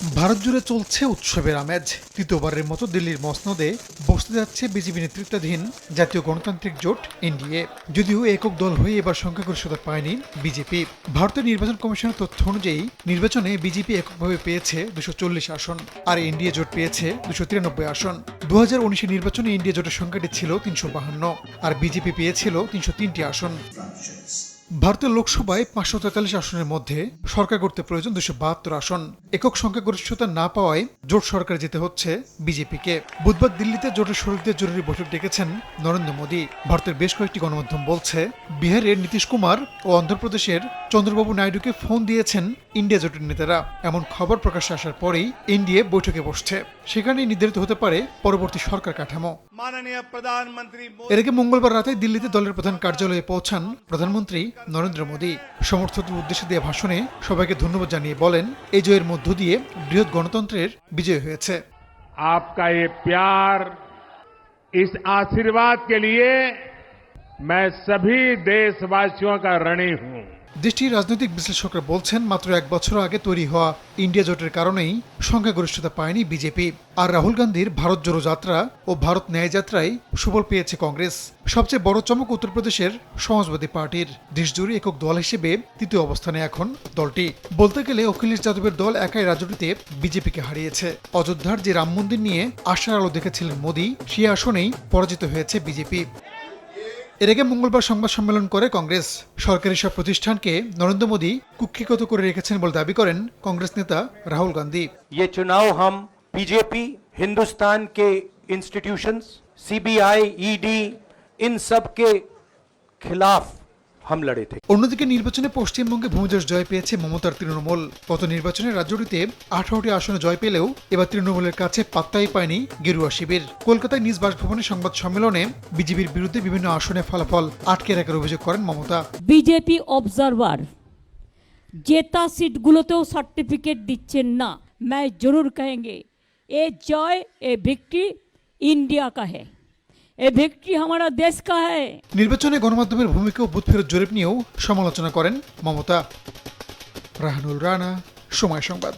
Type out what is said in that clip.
ভারত জুড়ে চলছে উৎসবের আমেজ। তৃতীয়বারের মতো দিল্লির মসনদে বসতে যাচ্ছে বিজেপি নেতৃত্বাধীন জাতীয় গণতান্ত্রিক জোট এনডিএ। যদিও একক দল হয়ে এবার সংখ্যাগরিষ্ঠতা পায়নি বিজেপি। ভারতের নির্বাচন কমিশনের তথ্য অনুযায়ী নির্বাচনে বিজেপি এককভাবে পেয়েছে 240 আসন, আর এনডিএ জোট পেয়েছে 293 আসন। 2019 নির্বাচনে এনডিএ জোটের সংখ্যাটি ছিল 352, আর বিজেপি পেয়েছিল 303টি আসন। ভারতের লোকসভায় 543 আসনের মধ্যে সরকার করতে প্রয়োজন 272 আসন। একক সংখ্যাগরিষ্ঠতা না পাওয়ায় জোট সরকার যেতে হচ্ছে বিজেপিকে। বুধবার দিল্লিতে জোটের শরিকদের জরুরি বৈঠক ডেকেছেন নরেন্দ্র মোদী। ভারতের বেশ কয়েকটি গণমাধ্যম বলছে, বিহারের নীতিশ কুমার ও অন্ধ্রপ্রদেশের চন্দ্রবাবু নাইডুকে ফোন দিয়েছেন ইন্ডিয়া জোটের নেতারা। এমন খবর প্রকাশ্যে আসার পরেই এনডিএ বৈঠকে বসছে। সেখানেই নির্ধারিত হতে পারে পরবর্তী সরকার কাঠামো। এর আগে মঙ্গলবার রাতে দিল্লিতে দলের প্রধান কার্যালয়ে পৌঁছান প্রধানমন্ত্রী নরেন্দ্র মোদী। সমর্থকদের উদ্দেশ্যে দেওয়া ভাষণে সবাইকে ধন্যবাদ জানিয়ে বলেন, এই জয়ের মধ্য দিয়ে বৃহৎ গণতন্ত্রের বিজয় হয়েছে। आपका ये प्यार, इस आशीर्वाद के लिए मैं सभी देशवासियों का ऋणी हूं। দেশটির রাজনৈতিক বিশ্লেষকরা বলছেন, মাত্র এক বছর আগে তৈরি হওয়া ইন্ডিয়া জোটের কারণেই সংখ্যাগরিষ্ঠতা পায়নি বিজেপি। আর রাহুল গান্ধীর ভারত জোড়ো যাত্রা ও ভারত ন্যায় যাত্রায় সুফল পেয়েছে কংগ্রেস। সবচেয়ে বড় চমক উত্তরপ্রদেশের সমাজবাদী পার্টির। দেশজুড়ে একক দল হিসেবে তৃতীয় অবস্থানে এখন দলটি। বলতে গেলে অখিলেশ যাদবের দল একাই রাজনীতিতে বিজেপিকে হারিয়েছে। অযোধ্যার যে রাম মন্দির নিয়ে আশার আলো দেখেছিলেন মোদী, সেই আসনেই পরাজিত হয়েছে বিজেপি। এর আগে মঙ্গলবার সংবাদ সম্মেলন করে কংগ্রেস। সরকারি সব প্রতিষ্ঠানকে নরেন্দ্র মোদী কুক্ষিগত করে রেখেছেন বলে দাবি করেন কংগ্রেস নেতা রাহুল গান্ধী। ये चुनाव हम बीजेपी, हिंदुस्तान के इंस्टीट्यूशंस, सीबीआई, ईडी, इन सब के खिलाफ हम लड़े थे। অন্যদিকে নির্বাচনে পশ্চিমবঙ্গে ভূমিধস জয় পেয়েছে মমতার তৃণমূল। গত নির্বাচনে রাজ্যটিতে 18টি আসনে জয় পেলেও এবার তৃণমূলের কাছে পাত্তাই পায়নি গেরুয়া শিবির। কলকাতায় নিজ বাসভবনে সংবাদ সম্মেলনে বিজেপির বিরুদ্ধে বিভিন্ন আসনে ফলাফল আটকে রাখার অভিযোগ করেন মমতা। বিজেপি অবজারভার জেতা সিটগুলোতেও সার্টিফিকেট দিচ্ছেন না। मैं जरूर कहेंगे ये जय, ये विक्ट्री इंडिया का है, ये विक्ट्री हमारा देश का है। নির্বাচনে গণমাধ্যমের ভূমিকা ও বুথ ফেরত জরিপ নিয়েও সমালোচনা করেন মমতা। রাহানুল রানা, সময় সংবাদ।